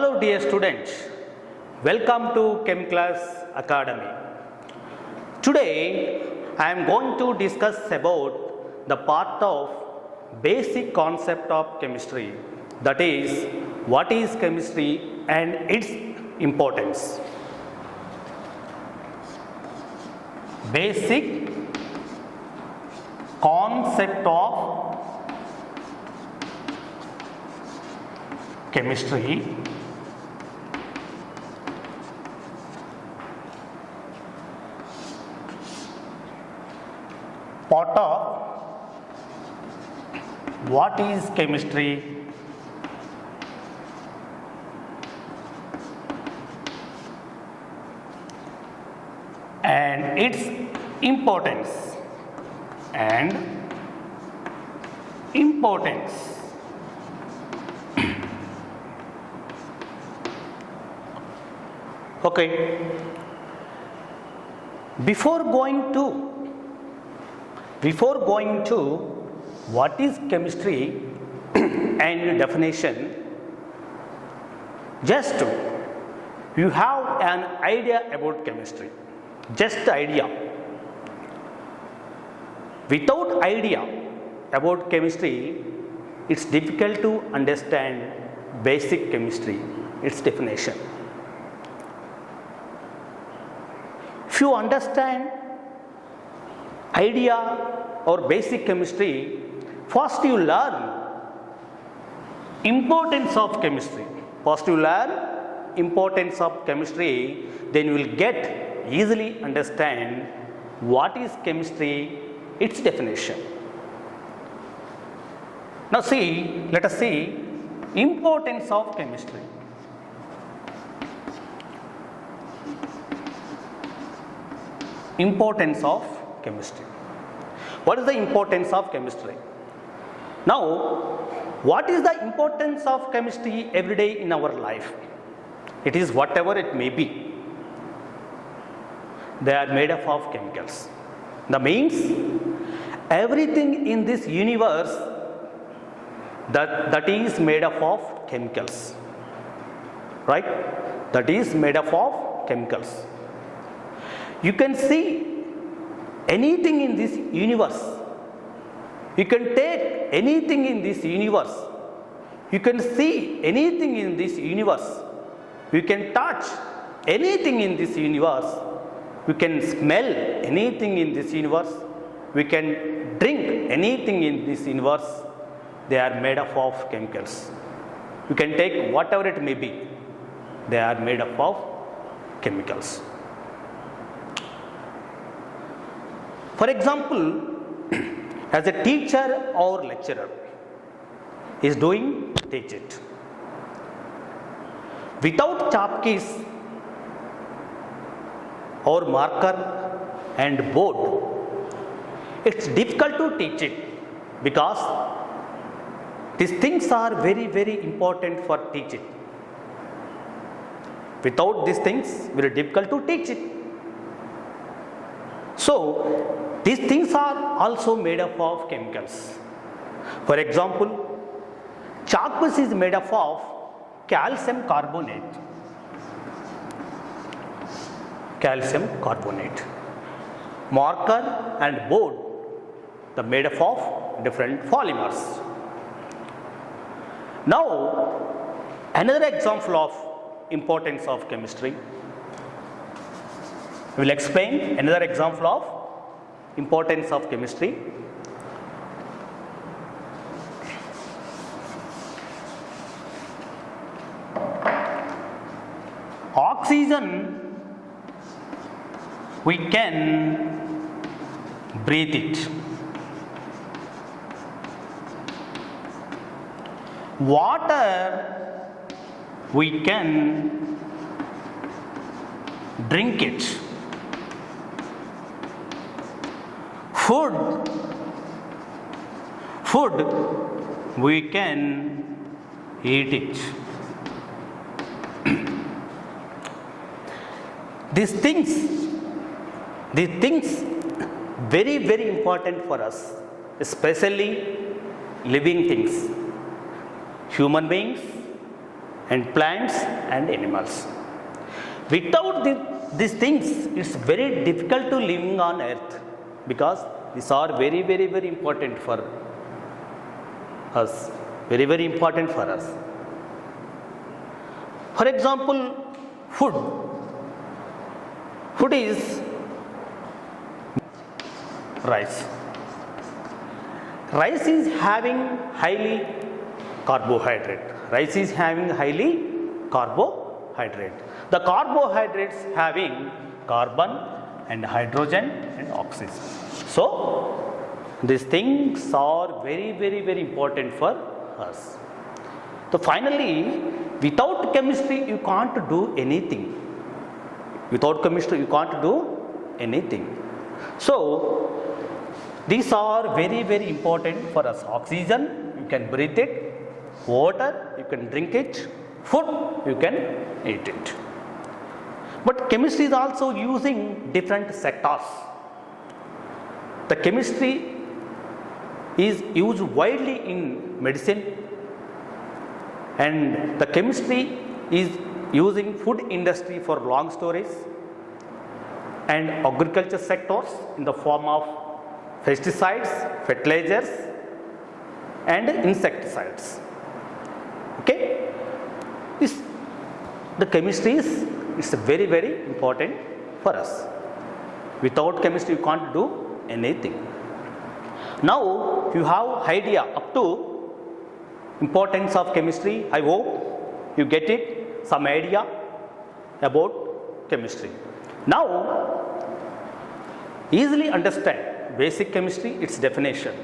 Hello dear students, welcome to Chem Class Academy. Today I am going to discuss about the part of basic concept of chemistry, that is what is chemistry and its importance. Basic concept of chemistry part of what is chemistry and its importance Okay, before going to what is chemistry and definition, just you have an idea about chemistry, just idea. Without idea about chemistry, it's difficult to understand basic chemistry, its definition. If you understand idea or basic chemistry, first you learn importance of chemistry. Then you will get easily understand what is chemistry, its definition. Now let us see importance of chemistry. Importance of chemistry. What is the importance of chemistry? Now, what is the importance of chemistry every day in our life? It is whatever it may be. They are made up of chemicals. That means everything in this universe that is made up of chemicals, right? That is made up of chemicals. You can see anything in this universe. You can take anything in this universe. You can see anything in this universe. You can touch anything in this universe. You can smell anything in this universe. We can drink anything in this universe. They are made up of chemicals. You can take whatever it may be. They are made up of chemicals. For example, as a teacher or lecturer is doing, teach it. Without chalk keys or marker and board, it's difficult to teach it, because these things are very, very important for teaching. Without these things, very difficult to teach it. So, these things are also made up of chemicals. For example, chalkpiece is made up of calcium carbonate. Marker and board, they are made up of different polymers. Now, another example of importance of chemistry. We will explain another example of importance of chemistry. Oxygen, we can breathe it. Water, we can drink it. Food, we can eat it. These things very, very important for us, especially living things, human beings and plants and animals. Without these things, it's very difficult to living on earth, because these are very, very, very important for us. Very, very important for us. For example, food. Food is rice. Rice is having highly carbohydrate. Rice is having highly carbohydrate. The carbohydrates having carbon and hydrogen and oxygen. So, these things are very, very, very important for us. So, finally, without chemistry, you can't do anything. Without chemistry, you can't do anything. So, these are very, very important for us. Oxygen, you can breathe it. Water, you can drink it. Food, you can eat it. But chemistry is also using different sectors. The chemistry is used widely in medicine, and the chemistry is using food industry for long storage, and agriculture sectors in the form of pesticides, fertilizers and insecticides. Okay, the chemistry is very, very important for us. Without chemistry, you can't do anything. Now you have idea up to importance of chemistry. I hope you get it, some idea about chemistry. Now easily understand basic chemistry, its definition.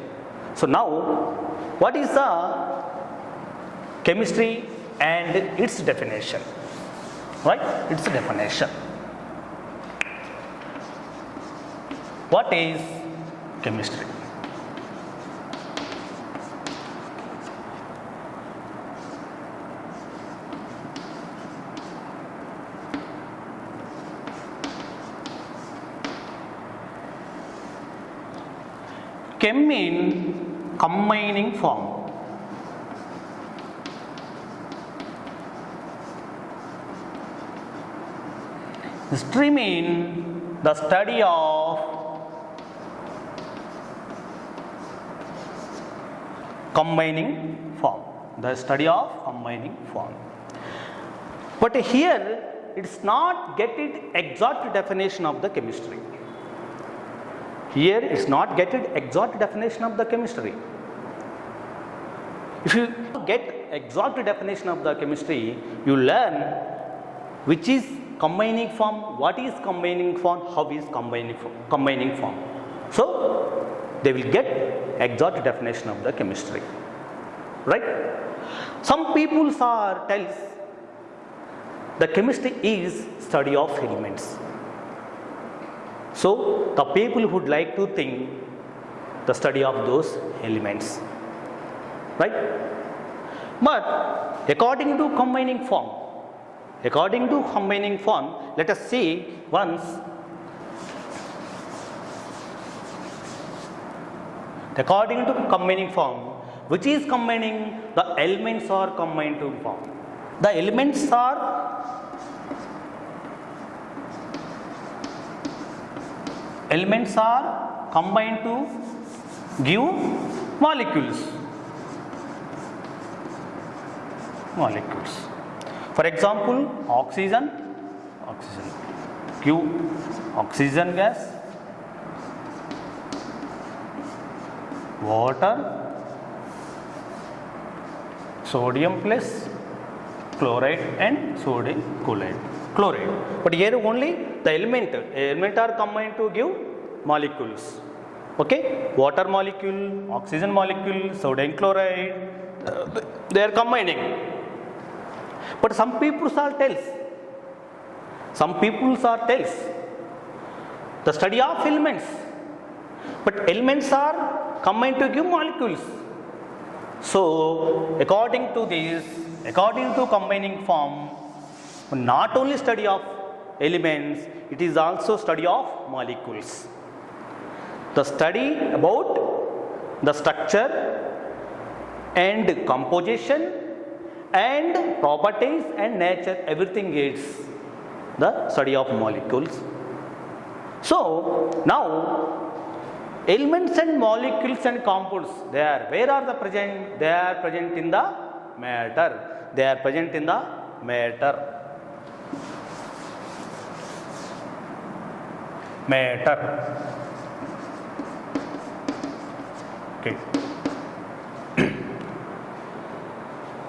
So now what is the chemistry and its definition? Right? Its definition. What is chemistry? Chem in combining form. History means the study of combining form. The study of combining form. But here it's not getting exact definition of the chemistry. Here it's not getting exact definition of the chemistry. If you get exact definition of the chemistry, you learn which is combining form, what is combining form, how is combining form. So they will get exact definition of the chemistry. Right? Some people tells the chemistry is study of elements. So the people would like to think the study of those elements. Right? But according to combining form, let us see once. According to combining form, which is combining, the elements are combined to form. The elements are combined to give molecules. For example, oxygen give oxygen gas, water, sodium plus chloride and sodium chloride. But here only the element are combined to give molecules. Okay, water molecule, oxygen molecule, sodium chloride, they are combining. But some people tells the study of elements, but elements are combined to give molecules. So according to combining form, not only study of elements, it is also study of molecules. The study about the structure and composition and properties and nature, everything is the study of molecules. So now elements and molecules and compounds, they are, where are the present? They are present in the matter. They are present in the matter. Matter. Okay.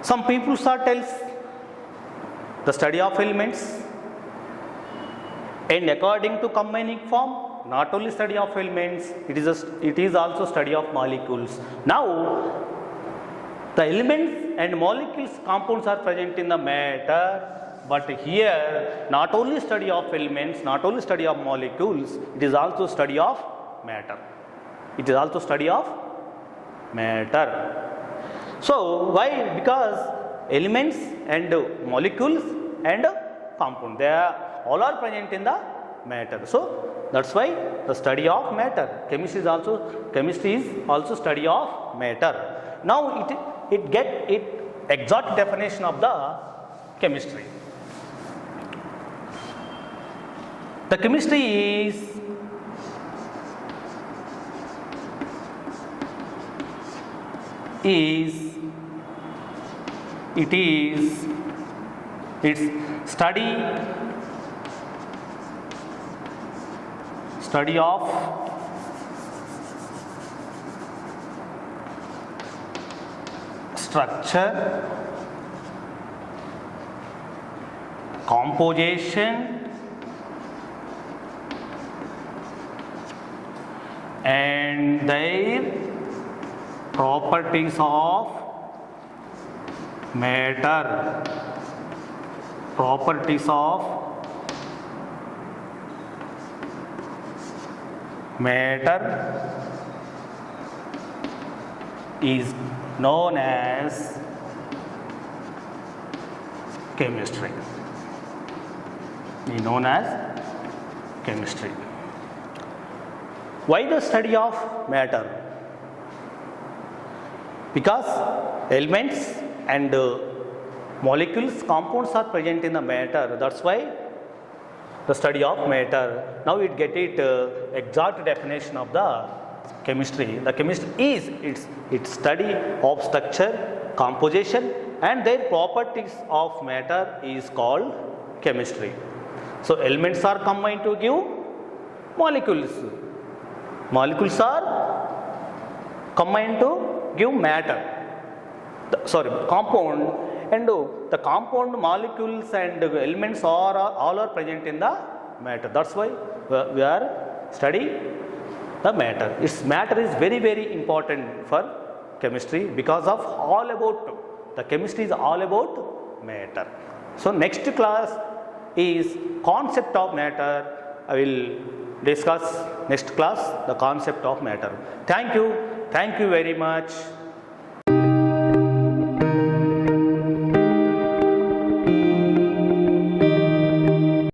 Some people tells the study of elements, and according to combining form, not only study of elements, it is also study of molecules. Now the elements and molecules compounds are present in the matter, but here not only study of elements, not only study of molecules, it is also study of matter. It is also study of matter. So why? Because elements and molecules and compound, they are all are present in the matter. So that's why the study of matter. Chemistry is also study of matter. Now it get exact definition of the chemistry. The chemistry it's study of structure, composition, and their properties of matter. Properties of matter is known as chemistry. Is known as chemistry. Why the study of matter? Because elements and molecules, compounds are present in the matter. That's why the study of matter. Now it get exact definition of the chemistry. The chemistry is its study of structure, composition, and their properties of matter is called chemistry. So elements are combined to give molecules. Molecules are combined to give matter. Compound, and the compound, molecules and elements all are present in the matter. That's why we are studying the matter. Its matter is very, very important for chemistry, because of all about the chemistry is all about matter. So next class is concept of matter. I will discuss next class the concept of matter. Thank you very much.